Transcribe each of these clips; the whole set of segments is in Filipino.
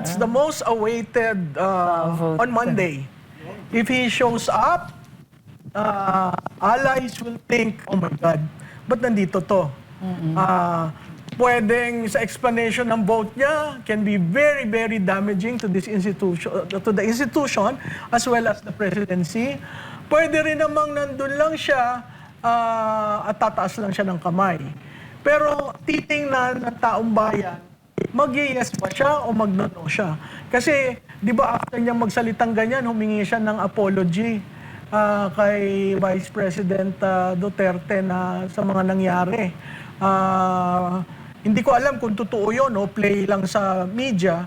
That's the most awaited vote. on Monday. If he shows up, allies will think, oh my God, ba't nandito to? Pwedeng sa explanation ng vote niya can be very, very damaging to this institution, to the institution as well as the presidency. Pwede rin namang nandun lang siya at tataas lang siya ng kamay. Pero titingnan ng taong bayan, mag-yes ba siya o mag-no siya? Kasi, di ba after niyang magsalitang ganyan, humingi siya ng apology kay Vice President Duterte na sa mga nangyari. Hindi ko alam kung totoo yun o play lang sa media,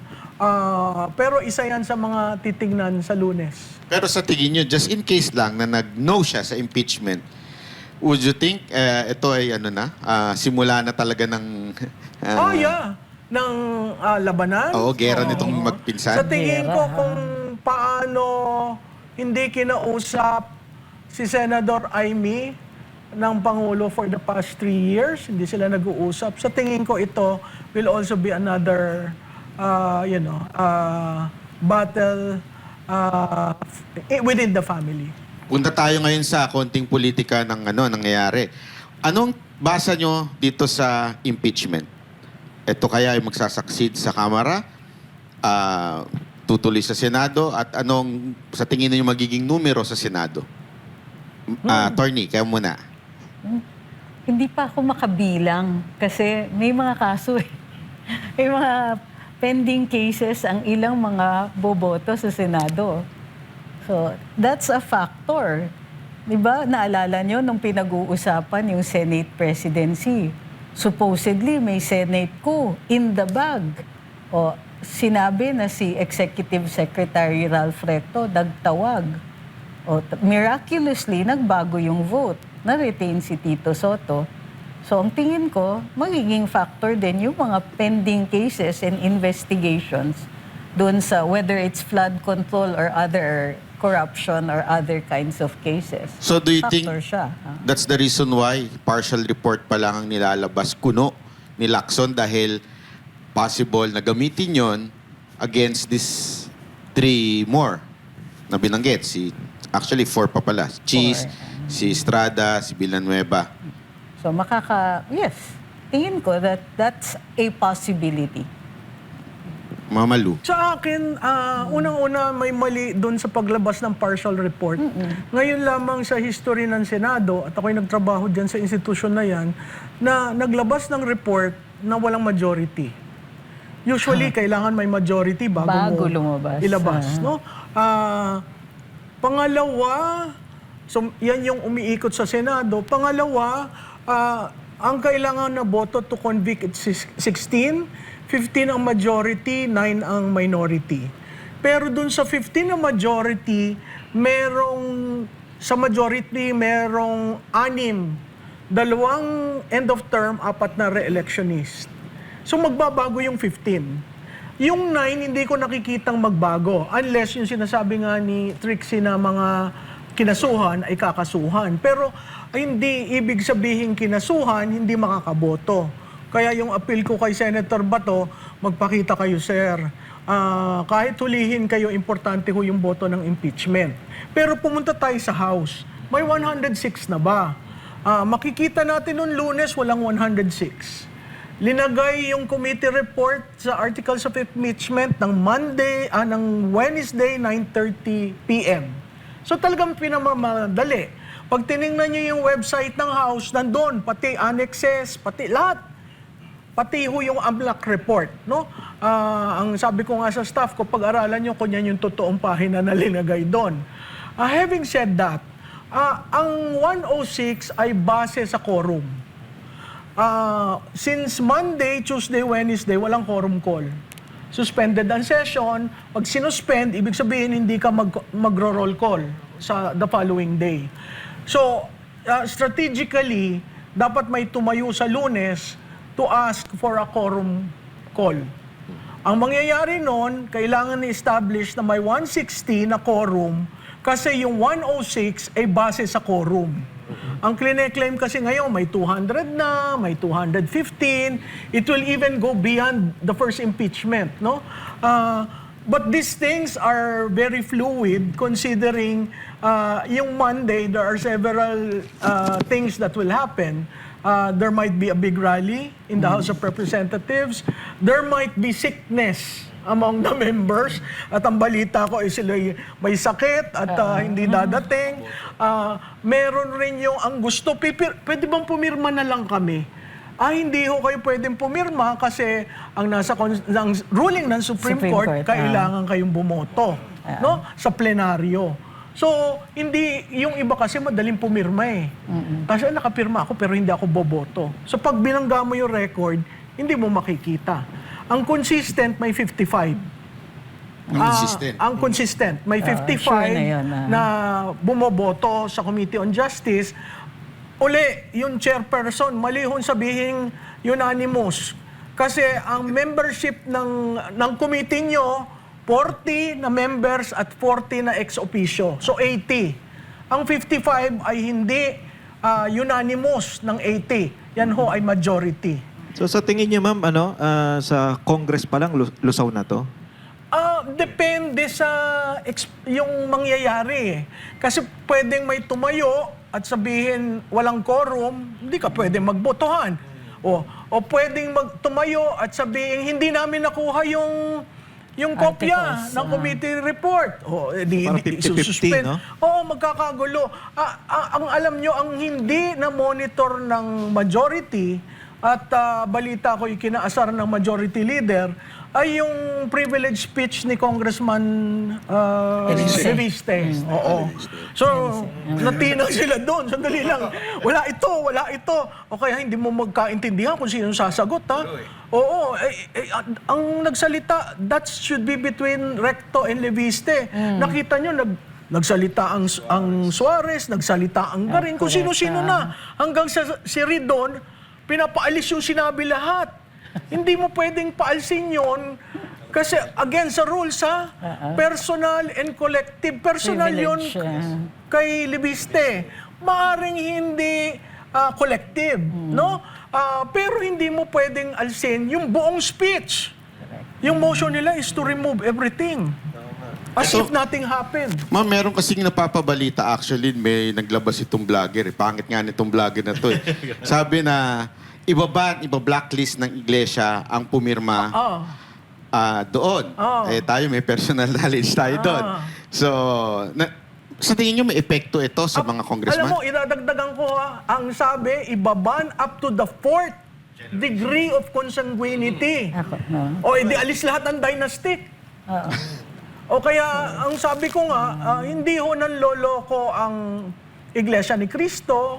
pero isa yan sa mga titignan sa Lunes. Pero sa tingin nyo, just in case lang na nag-no siya sa impeachment, would you think ito ay simula na talaga ng... Yeah. Ng labanan? Oo, gera nitong magpinsan. Sa tingin ko kung paano hindi kinausap si Senador Amy ng Pangulo for the past 3 years, hindi sila nag-uusap. Sa tingin ko ito will also be another, battle within the family. Punta tayo ngayon sa konting politika ng nangyayari. Anong basa nyo dito sa impeachment? Ito kaya ay magsasucceed sa Kamara? Tutuloy sa Senado? At anong sa tingin niyo magiging numero sa Senado? Attorney, kayo muna. Hindi pa ako makabilang kasi may mga kaso eh. May mga pending cases ang ilang mga boboto sa Senado. So, that's a factor. Diba, naalala nyo nung pinag-uusapan yung Senate presidency. Supposedly, may Senate coup in the bag. O, sinabi na si Executive Secretary Ralph Recto nagtawag. O, miraculously, nagbago yung vote. Na-retain si Tito Soto. So, ang tingin ko, magiging factor din yung mga pending cases and investigations doon sa whether it's flood control or other corruption or other kinds of cases. So, do you think Factor siya. that's the reason why partial report pa lang ang nilalabas kuno ni Lacson dahil possible na gamitin yon against these 3 more na binanggit. Actually, 4 pa pala. Cheese, si Estrada, si Villanueva. So yes, tingin ko that's a possibility. Mamalu. Sa akin, unang-una may mali doon sa paglabas ng partial report. Ngayon lamang sa history ng Senado, at ako'y nagtrabaho dyan sa institusyon na yan, na naglabas ng report na walang majority. Usually, kailangan may majority bago lumabas. Ilabas. No? Pangalawa, so yan yung umiikot sa Senado. Pangalawa, ang kailangan na boto to convict it's 16, 15 ang majority, 9 ang minority. Pero dun sa 15 na majority, sa majority merong 6, 2 end of term, 4 na re-electionist. So magbabago yung 15. Yung 9, hindi ko nakikitang magbago unless yung sinasabi nga ni Trixie na mga kinasuhan ay kakasuhan. Pero hindi ibig sabihin kinasuhan, hindi makakaboto. Kaya yung appeal ko kay Senator Bato, magpakita kayo, sir. Kahit hulihin kayo, importante ho yung boto ng impeachment. Pero pumunta tayo sa House. May 106 na ba? Makikita natin noong Lunes, walang 106. Linagay yung committee report sa articles of impeachment ng Wednesday, 9:30 p.m. So talagang pinamamadali. Pag tinignan nyo yung website ng House, nandun, pati annexes, pati lahat. Pati ho yung AMLAC report, no? Ang sabi ko nga sa staff ko, pag-aralan nyo kung yan yung totoong pahina na linagay doon. Having said that, ang 106 ay base sa quorum. Since Monday, Tuesday, Wednesday, walang quorum call. Suspended ang session. Pag sinuspend, ibig sabihin hindi ka magro-roll call sa the following day. So, strategically, dapat may tumayo sa Lunes to ask for a quorum call. Ang mangyayari noon, kailangan i-establish na may 160 na quorum kasi yung 106 ay base sa quorum. Ang claim kasi ngayon, may 200 na, may 215. It will even go beyond the first impeachment, no? But these things are very fluid considering yung Monday, there are several things that will happen. There might be a big rally in the House of Representatives. There might be sickness among the members. At ang balita ko ay sila may sakit at hindi dadating. Meron rin yung ang gusto, pwede bang pumirma na lang kami? Hindi ho kayo pwedeng pumirma kasi ang ng ruling ng Supreme Court, kailangan kayong bumoto no, sa plenaryo. So, hindi, yung iba kasi madaling pumirma eh. Kasi nakapirma ako pero hindi ako boboto. So, pag binangga mo yung record, hindi mo makikita. Ang consistent, may 55. Ang consistent, may 55 sure na yun, na bumoboto sa Committee on Justice. Uli, yung chairperson, malihon sabihin unanimous. Kasi ang membership ng committee nyo, 40 na members at 40 na ex officio. So 80. Ang 55 ay hindi unanimous ng 80. Yan ho ay majority. So sa tingin niyo ma'am, sa Congress pa lang lusaw na to? Depende sa yung mangyayari. Kasi pwedeng may tumayo at sabihin walang quorum, hindi ka pwedeng magbotohan. O pwedeng tumayo at sabihin hindi namin nakuha yung kopya ng committee report. Parang 50-50, no? Magkakagulo. Ang alam nyo, ang hindi na monitor ng majority at balita ko yung kinaasar ng majority leader ay yung privilege speech ni Congressman Reviste. Oo. So, natinag sila doon. Sandali lang. Wala ito. O kaya hindi mo magkaintindihan kung sino sasagot, ha? Oo. Ang nagsalita, that should be between Recto and Reviste. Nakita nyo, nagsalita ang Suarez, nagsalita ang Garin, kung sino-sino na. Hanggang sa si Ridon, pinapaalis yung sinabi lahat. Hindi mo pwedeng paalsin yun kasi against the rules, ha? Personal and collective. Personal yun kay Libiste. Maaring hindi collective, no? Pero hindi mo pwedeng alsin yung buong speech. Yung motion nila is to remove everything. As if nothing happened. Ma'am, meron kasing napapabalita actually, may naglabas itong vlogger. Pangit nga nitong vlogger na to. Sabi na iba-blacklist ng iglesia ang pumirma doon. Tayo may personal knowledge tayo doon. So, sa tingin nyo may epekto ito sa mga congressman? Alam mo, iradagdagan ko ang sabi, ibaban up to the 4th degree of consanguinity. O edi alis lahat ng dynastic. O kaya, ang sabi ko nga, hindi ho nanloloko ang Iglesia ni Cristo.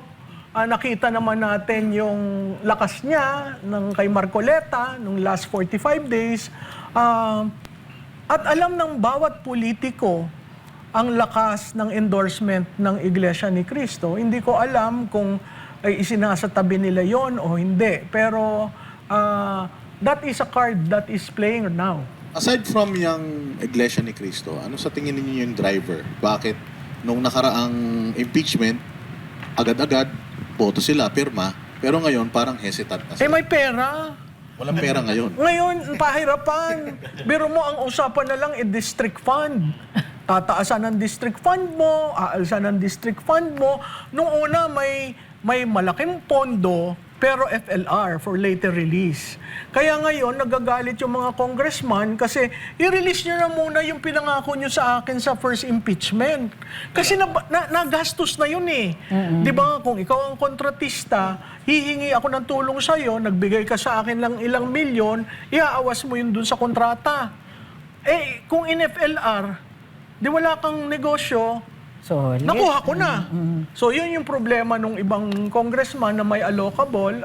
Nakita naman natin yung lakas niya ng kay Marcoleta nung last 45 days. At alam ng bawat politiko ang lakas ng endorsement ng Iglesia ni Cristo. Hindi ko alam kung ay isinasatabi nila yon o hindi. Pero that is a card that is playing now. Aside from yung Iglesia ni Cristo, ano sa tingin niyo yung driver? Bakit nung nakaraang impeachment, agad-agad, boto sila, pirma, pero ngayon parang hesitant na sila? May pera. Walang pera ngayon. Ngayon, pahirapan. Biro mo, ang usapan na lang district fund. Tataasan ang district fund mo, aalsan ang district fund mo. Nung una, may malaking pondo, pero FLR, for later release. Kaya ngayon, nagagalit yung mga congressman kasi i-release nyo na muna yung pinangako nyo sa akin sa first impeachment. Kasi nagastos na yun eh. Di ba, kung ikaw ang kontratista, hihingi ako ng tulong sa'yo, nagbigay ka sa akin lang ilang milyon, iaawas mo yun dun sa kontrata. Kung in FLR, di wala kang negosyo, nakuha ko na. So, yun yung problema ng ibang congressman na may allocable.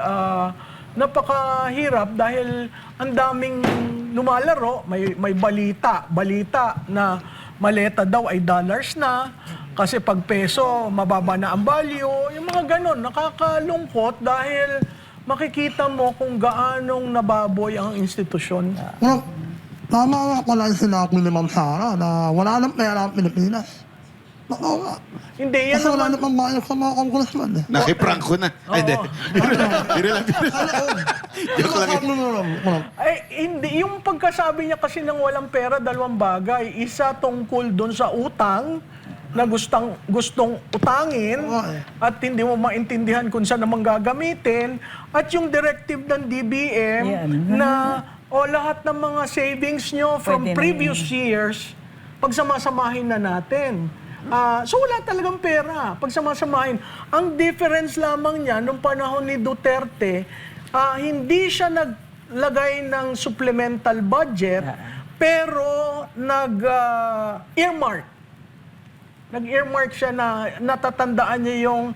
Napakahirap dahil ang daming lumalaro. May balita na maleta daw ay dollars na. Kasi pag peso, mababa na ang value. Yung mga ganon, nakakalungkot dahil makikita mo kung gaanong nababoy ang institusyon. Tama nga pala yung sinabi ni Ma'am Sara na wala nang pera ang Pilipinas. Nakawa. Hindi, yan Kasi wala naman. namang bayad sa mga congressman eh. Nakiprank ko na. Ay, hindi. Biro lang. Joke lang. Ay, hindi. Yung pagkasabi niya kasi ng walang pera, dalawang bagay. Isa tungkol doon sa utang na gustong utangin at hindi mo maintindihan kung saan naman gagamitin. At yung directive ng DBM Yan. na lahat ng mga savings nyo from Pwede na previous years, pagsamasamahin na natin. So wala talagang pera. Pagsamasamahin. Ang difference lamang niya nung panahon ni Duterte, hindi siya naglagay ng supplemental budget, pero nag-earmark. Nag-earmark siya na natatandaan niya yung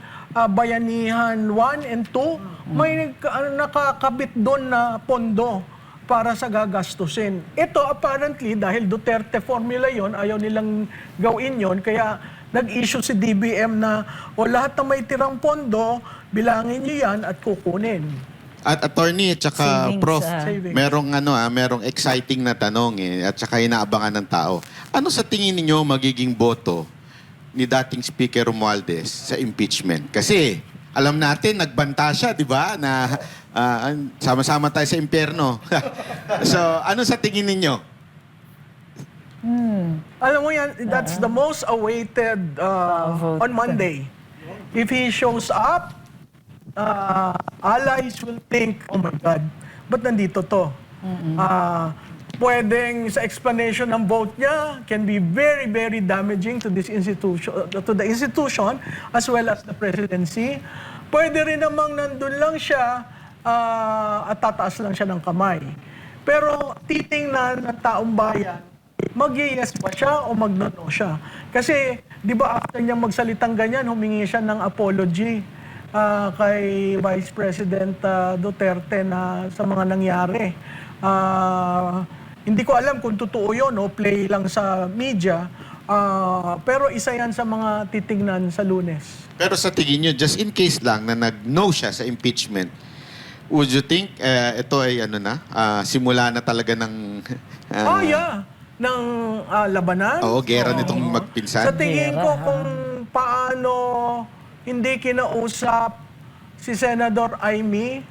Bayanihan 1 and 2. May nakakabit doon na pondo para sa gagastusin. Ito apparently, dahil Duterte formula yon, ayaw nilang gawin yon, kaya nag-issue si DBM na lahat na may tirang pondo, bilangin niyo yan at kukunin. At attorney at saka Savings, prof, Savings. merong exciting na tanong at saka inaabangan ng tao. Ano sa tingin ninyo magiging boto ni dating Speaker Romualdez sa impeachment? Kasi alam natin nagbanta siya, 'di ba? Na sama-sama tayo sa impyerno. So, ano sa tingin ninyo? Alam mo yan, that's the most awaited Vote. on Monday. If he shows up, allies will think, oh my God, ba't nandito to? Pwedeng sa explanation ng vote niya can be very, very damaging to this institution, to the institution as well as the presidency. Pwede rin namang nandun lang siya at tataas lang siya ng kamay. Pero titingnan ng taong bayan, mag-yes ba siya o mag-no siya? Kasi, di ba after niya magsalitang ganyan, humingi siya ng apology kay Vice President Duterte na sa mga nangyari. Hindi ko alam kung totoo yun o play lang sa media, pero isa yan sa mga titingnan sa Lunes. Pero sa tingin nyo, just in case lang na nag-no siya sa impeachment, would you think ito ay simula na talaga ng... Yeah. Ng labanan. Oo, gera nitong magpinsan. Sa tingin ko kung paano hindi kinausap si Senador Amy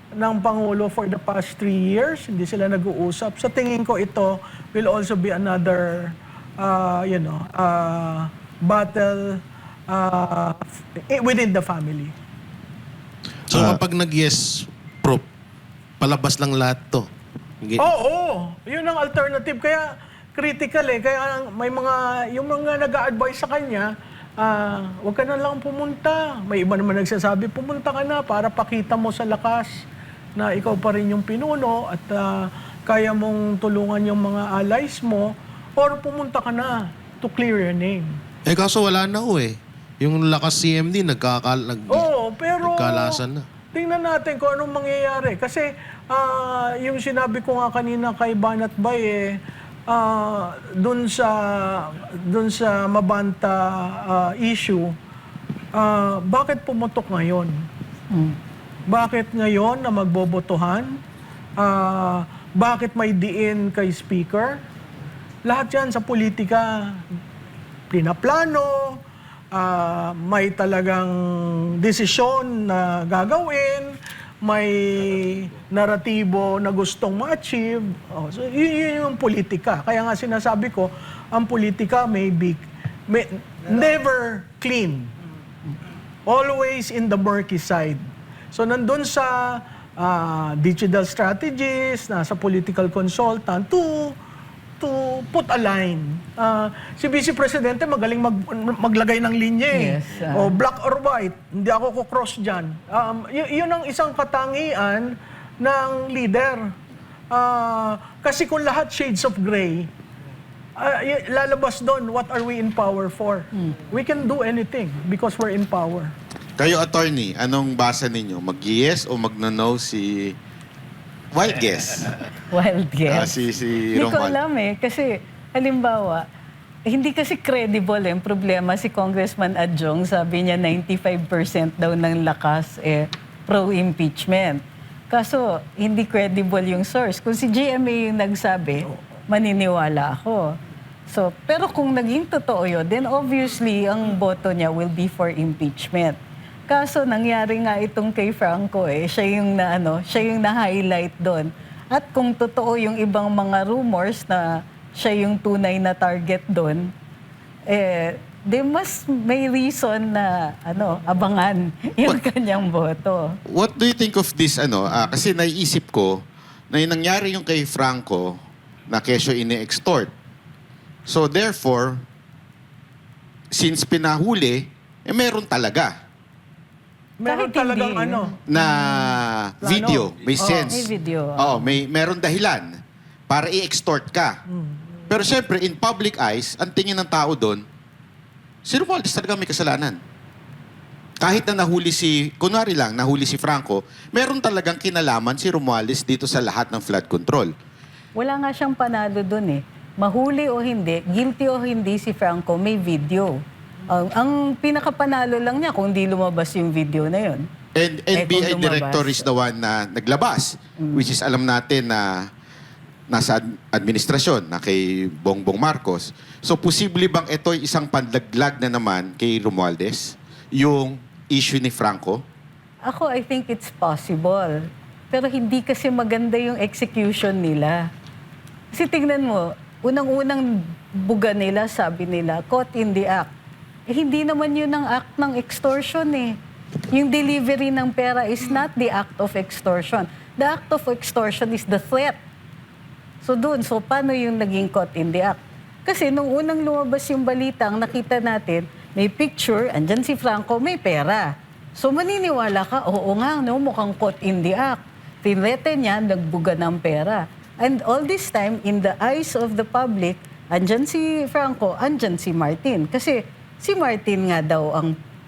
ng Pangulo for the past 3 years, hindi sila nag-uusap. Sa tingin ko ito will also be another, battle within the family. So kapag nag-yes, Prof, palabas lang lahat to. Oo, yun ang alternative. Kaya critical Kaya may yung mga nag-a-advise sa kanya, huwag ka na lang pumunta. May iba naman nagsasabi, pumunta ka na para pakita mo sa lakas na ikaw pa rin yung pinuno at kaya mong tulungan yung mga allies mo, or pumunta ka na to clear your name. Kaso wala na Yung lakas CMD, Oo, pero nagkalasan na. tingnan natin kung anong mangyayari. Kasi yung sinabi ko nga kanina kay Banat Bay, dun sa Mabanta issue, bakit pumutok ngayon? Bakit ngayon na magbobotohan? Bakit may diin kay Speaker? Lahat yan sa politika, pinaplano, may talagang desisyon na gagawin, may naratibo na gustong ma-achieve. So, yun yung politika. Kaya nga sinasabi ko, ang politika may never clean. Always in the murky side. So, nandun sa digital strategies, nasa political consultant, to put a line. Si Vice Presidente magaling maglagay ng linya Yes, o black or white. Hindi ako ko-cross dyan. Yun ang isang katangian ng leader. Kasi kung lahat shades of gray, lalabas doon, what are we in power for? We can do anything because we're in power. Kayo, attorney, anong basa ninyo? Mag-yes o mag-no si... Wild guess. Wild guess. Si Hindi ko Romuald. alam kasi halimbawa, hindi kasi credible ang problema si Congressman Adjong. Sabi niya 95% daw ng lakas pro-impeachment. Kaso, hindi credible yung source. Kung si GMA yung nagsabi, maniniwala ako. So, pero kung naging totoo yun, then obviously, ang boto niya will be for impeachment. Kaso nangyari nga itong kay Franco siya yung na-highlight doon. At kung totoo yung ibang mga rumors na siya yung tunay na target doon, they must may reason na abangan yung kanyang boto. What do you think of this, kasi naiisip ko na yung nangyari yung kay Franco na kesyo ini-extort. So therefore, since pinahuli, meron talaga Meron Kahit talagang hindi. na Plano. video, may sense. may video. Meron dahilan para i-extort ka. Pero syempre, in public eyes, ang tingin ng tao doon, si Romualdez talaga may kasalanan. Kahit na nahuli nahuli si Franco, meron talagang kinalaman si Romualdez dito sa lahat ng flood control. Wala nga siyang panalo doon Mahuli o hindi, guilty o hindi si Franco, may video. Ang pinakapanalo lang niya kung di lumabas yung video na yun. And kung NBI lumabas. director is the one na naglabas, which is alam natin na nasa administrasyon na kay Bongbong Marcos. So, posible bang ito ay isang pandaglag na naman kay Romualdez? Yung issue ni Franco? Ako, I think it's possible. Pero hindi kasi maganda yung execution nila. Kasi tingnan mo, unang-unang buga nila, sabi nila, caught in the act. Hindi naman yun ang act ng extortion Yung delivery ng pera is not the act of extortion. The act of extortion is the threat. So paano yung naging caught in the act? Kasi nung unang lumabas yung balita, ang nakita natin, may picture, andyan si Franco, may pera. So maniniwala ka, oo nga, mukhang caught in the act. Tinrete niya, nagbuga ng pera. And all this time, in the eyes of the public, andyan si Franco, andyan si Martin. Kasi si Martin nga daw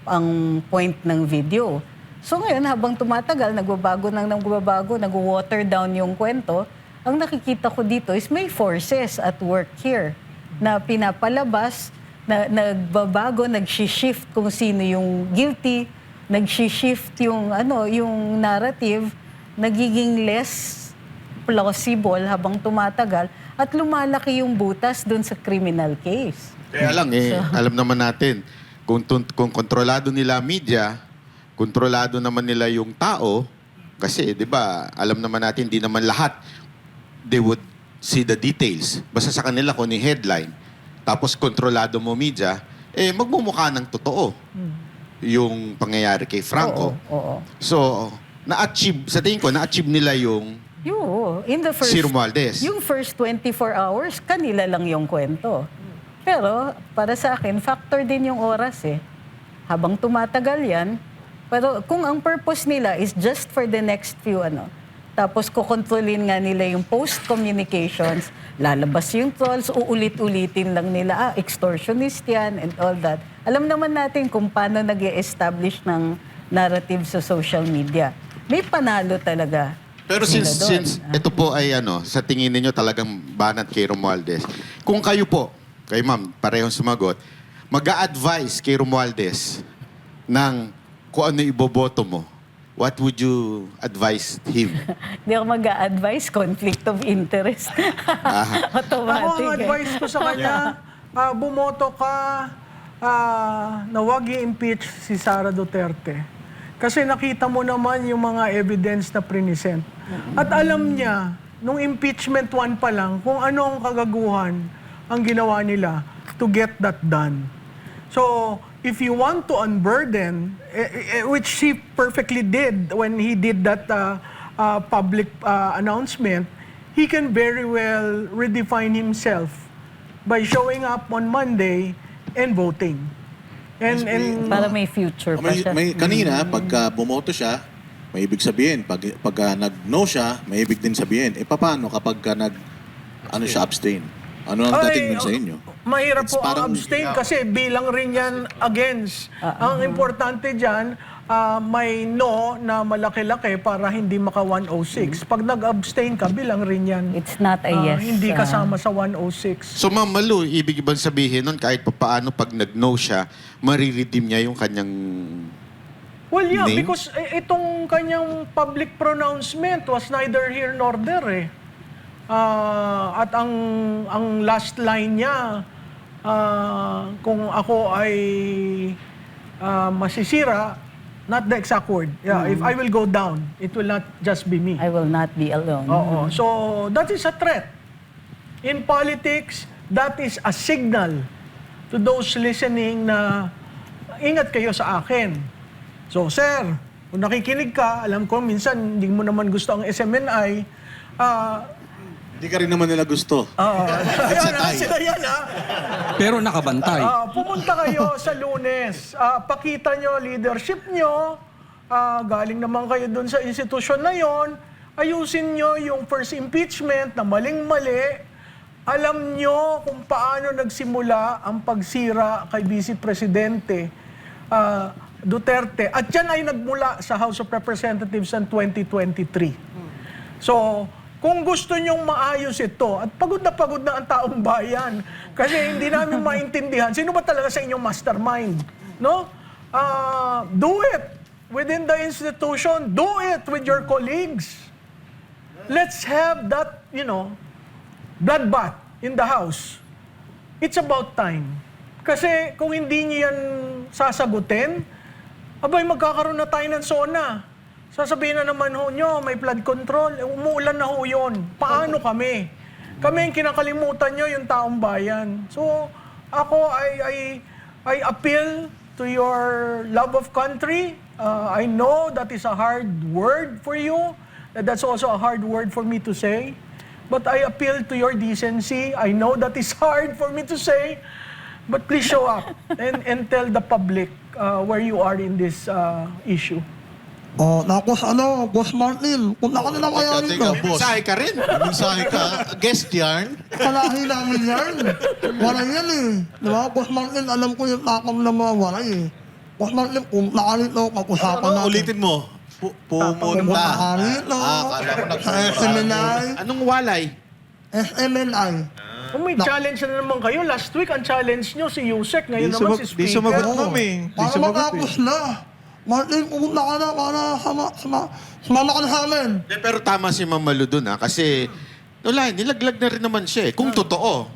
ang point ng video. So ngayon, habang tumatagal, nagbabago, nag-water down yung kwento, ang nakikita ko dito is may forces at work here na pinapalabas, na nagbabago, nag-shift kung sino yung guilty, nag-shift yung narrative, nagiging less plausible habang tumatagal at lumalaki yung butas doon sa criminal case. Kaya lang alam naman natin, kung kontrolado nila media, kontrolado naman nila yung tao, kasi 'di ba, alam naman natin hindi naman lahat they would see the details. Basta sa kanila kung ni headline, tapos kontrolado mo media, magmumukha ng totoo yung pangyayari kay Franco. Oo. So, sa tingin ko, na-achieve nila yung In the first, si Romualdez. yung first 24 hours, kanila lang yung kwento. Pero para sa akin, factor din yung oras Habang tumatagal yan, pero kung ang purpose nila is just for the next few tapos kukontrolin nga nila yung post-communications, lalabas yung trolls, uulit-ulitin lang nila, extortionist yan and all that. Alam naman natin kung paano nag-e-establish ng narrative sa social media. May panalo talaga. Pero since ito po ay sa tingin niyo talagang banat kay Romualdez, kung kayo ma'am, parehong sumagot, mag-a-advise kay Romualdez ng kung ano iboboto mo, what would you advise him? Hindi ako mag-a-advise, conflict of interest. Automatic. Ako ang advice ko sa kanya, bumoto ka na huwag i-impeach si Sara Duterte. Kasi nakita mo naman yung mga evidence na present. At alam niya, nung impeachment 1 pa lang, kung ano ang kagaguhan ang ginawa nila to get that done. So, if you want to unburden, which he perfectly did when he did that public announcement, he can very well redefine himself by showing up on Monday and voting. And Para may future pa siya. Kanina, pagka bumoto siya, may ibig sabihin. Pagka nag-no siya, may ibig din sabihin. Paano kapag siya abstain? Ano ang dating nun sa inyo? Mahirap It's po ang parang- abstain kasi bilang rin yan against. Ang importante dyan, may no na malaki-laki para hindi maka 106. Pag nag-abstain ka, bilang rin yan. It's not a yes. Hindi kasama sa 106. So, Ma'am Malu, ibig ba sabihin nun, kahit paano pag nag-no siya, mariredeem niya yung kanyang... Well, yeah, name? because itong kanyang public pronouncement was neither here nor there At ang last line niya, kung ako ay masisira, not the exact word. Yeah, if I will go down, it will not just be me. I will not be alone. Oo. So, that is a threat. In politics, that is a signal to those listening na ingat kayo sa akin. So, sir, kung nakikinig ka, alam ko minsan hindi mo naman gusto ang SMNI. Hindi ka rin naman nila gusto. Ayan na, sila yan ha. Pero nakabantay. Pumunta kayo sa Lunes. Pakita nyo leadership nyo. Galing naman kayo dun sa institusyon na yon. Ayusin nyo yung first impeachment na maling-mali. Alam nyo kung paano nagsimula ang pagsira kay Vice Presidente Duterte. At yan ay nagmula sa House of Representatives ng 2023. So, kung gusto nyong maayos ito, at pagod na ang taong bayan, kasi hindi namin maintindihan, sino ba talaga sa inyong mastermind? No? Do it within the institution. Do it with your colleagues. Let's have that, bloodbath in the House. It's about time. Kasi kung hindi niyo yan sasagutin, abay magkakaroon na tayo ng SONA. Sasabihin na naman ho nyo, may flood control. Umuulan na ho yun. Paano kami? Kami yung kinakalimutan nyo, yung taong bayan. So, ako, I appeal to your love of country. I know that is a hard word for you. That's also a hard word for me to say. But I appeal to your decency. I know that is hard for me to say. But please show up and tell the public where you are in this issue. Tapos Boss Martin, punta ka na lang kaya Teka, dito. boss. Sahay ka rin. Mensahe ka. Guest yarn. Kalahi namin yan. Waray yan eh. Di ba, Boss Martin, alam ko yung takam na mga waray eh. Boss Martin, punta ka rito, pag-usapan natin. Ulitin mo. Punta Pumunta. ka rito. Akala ko Sa SMNI. Anong walay? SMNI. Kung may challenge na naman kayo, last week ang challenge nyo si Yusek, ngayon naman si Di Speaker. sumagot ma'am eh. Di Para sumagot matapos na. Martin, pumunta ka na para sumama ka na sa amin. Pero tama si Ma'am Malu dun kasi wala, nilaglag na rin naman siya eh. Kung totoo.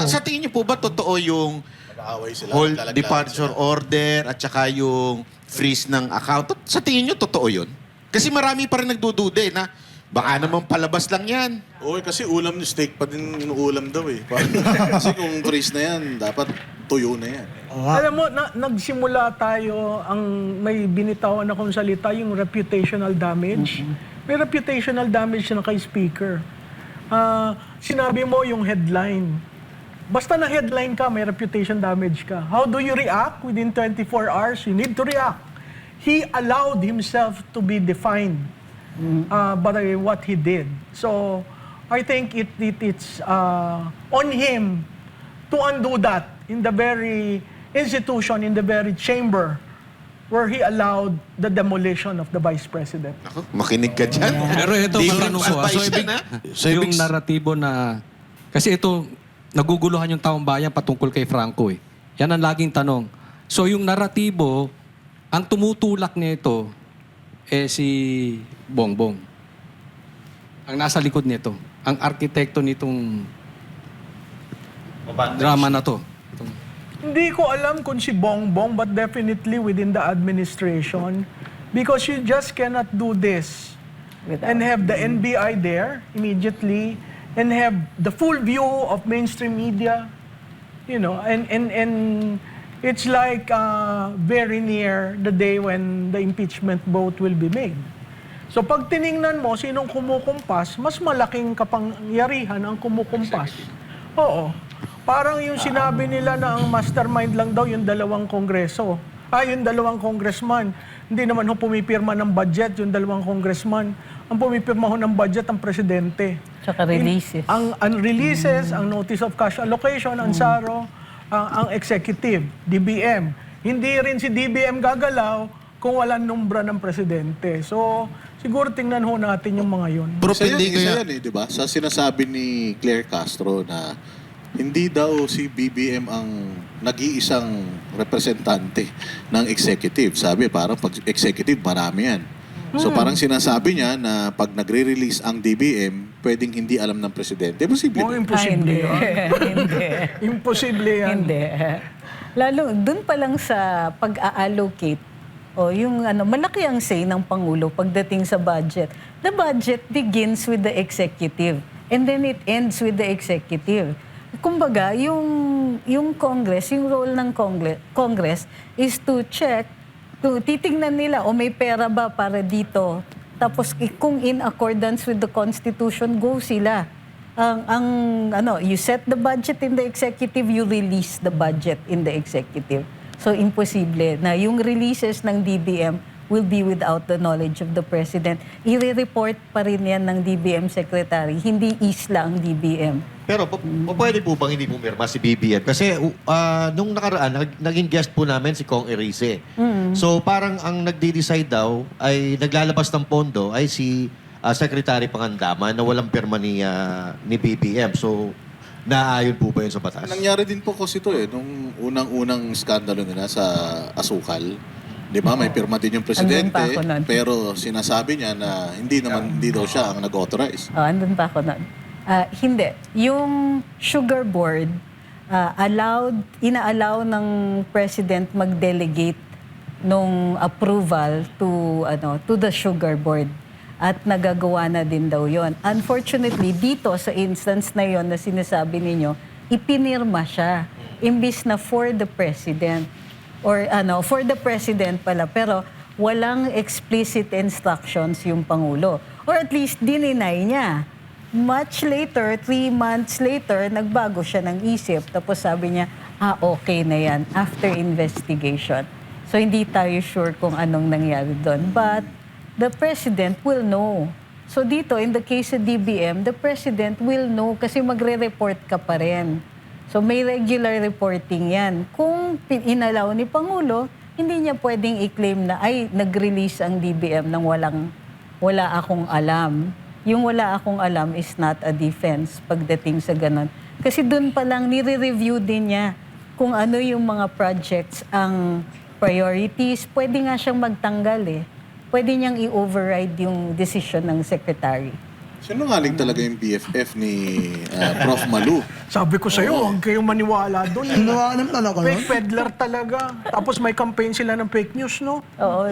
Sa tingin niyo po ba totoo yung Nag-aaway sila. hold naglalaglagan departure sila. order at saka yung freeze ng account? Sa tingin niyo totoo yun? Kasi marami pa rin nagdududa na baka naman palabas lang yan. Oo, kasi ulam ni steak pa din inuulam daw eh. Kasi kung freeze na yan, dapat tuyo na yan. Alam mo, nagsimula tayo, ang may binitawan akong salita, yung reputational damage. May reputational damage na kay Speaker. Sinabi mo yung headline. Basta na headline ka, may reputation damage ka. How do you react? Within 24 hours, you need to react. He allowed himself to be defined by what he did. So, I think it's on him to undo that in the very institution, in the very chamber where he allowed the demolition of the Vice President. Ako, makinig ka dyan. Pero ito, Di tanong ko. advice So, yan, ha? yung naratibo na... Kasi ito, naguguluhan yung taong bayan patungkol kay Franco eh. Yan ang laging tanong. So yung naratibo, ang tumutulak nito si Bongbong. Ang nasa likod nito. Ang arkitekto nitong drama na to. Hindi ko alam kung si Bongbong, but definitely within the administration, because you just cannot do this and have the NBI there immediately and have the full view of mainstream media, and it's like very near the day when the impeachment vote will be made. So pag tiningnan mo sinong kumukumpas, mas malaking kapangyarihan ang kumukumpas. Oo. Parang yung sinabi nila na ang mastermind lang daw yung dalawang kongreso. Yung dalawang congressman. Hindi naman ho pumipirma ng budget yung dalawang congressman. Ang pumipirma ho ng budget ang presidente. Tsaka releases. Ang releases, ang notice of cash allocation, ang SARO, ang executive, DBM. Hindi rin si DBM gagalaw kung walang numbra ng presidente. So, siguro tingnan ho natin yung mga yun. Pero Isa hindi yan kaya... eh, di ba? Sa sinasabi ni Claire Castro na hindi daw si BBM ang nag-iisang representante ng executive. Sabi, parang pag executive, marami yan. So parang sinasabi niya na pag nagre-release ang DBM, pwedeng hindi alam ng presidente. Posible Oh, ba? imposible yan. Hindi. Imposible yan. Hindi. Lalo, dun pa lang sa pag-allocate, yung malaki ang say ng Pangulo pagdating sa budget. The budget begins with the executive and then it ends with the executive. Kumbaga, yung Congress, yung role ng Congress is to check, titignan nila, may pera ba para dito. Tapos kung in accordance with the Constitution, go sila. You set the budget in the executive, you release the budget in the executive. So, imposible na yung releases ng DBM will be without the knowledge of the President. I-report pa rin yan ng DBM Secretary, hindi isla ang DBM. Pero pwede po bang hindi pumirma si BBM? Kasi nung nakaraan, naging guest po namin si Kong Erice. So parang ang nagde-decide daw ay naglalabas ng pondo ay si Secretary Pangandaman na walang pirma ni BBM. So naayon po ba yun sa batas? Nangyari din po kasi ito nung unang-unang skandalo nila sa Asukal. Di ba? May pirma din yung presidente, Andun pa ako nun. pero sinasabi niya na hindi daw siya ang nag-authorize. Andun pa ako nun. Hindi. Yung sugar board, ina-allow ng president mag-delegate nung approval to the sugar board. At nagagawa na din daw yon. Unfortunately, dito sa instance na yon na sinasabi ninyo, ipinirma siya. Imbis na for the president. Or for the president pala. Pero walang explicit instructions yung Pangulo. Or at least dininay niya. Much later, 3 months later, nagbago siya ng isip. Tapos sabi niya, okay na yan after investigation. So hindi tayo sure kung anong nangyari doon. But the president will know. So dito, in the case of DBM, the president will know kasi magre-report ka pa rin. So may regular reporting yan. Kung inalaw ni Pangulo, hindi niya pwedeng i-claim na nag-release ang DBM nang wala akong alam. Yung wala akong alam is not a defense pagdating sa ganun. Kasi doon pa lang nire-review din niya kung ano yung mga projects ang priorities. Pwede nga siyang magtanggal Pwede niyang i-override yung decision ng secretary. Sinungaling talaga yung BFF ni Prof. Malu. Sabi ko sa'yo, huwag kayong maniwala doon. Sinuwanan talaga yun. Fake peddler talaga. Tapos may campaign sila ng fake news, no? Oo.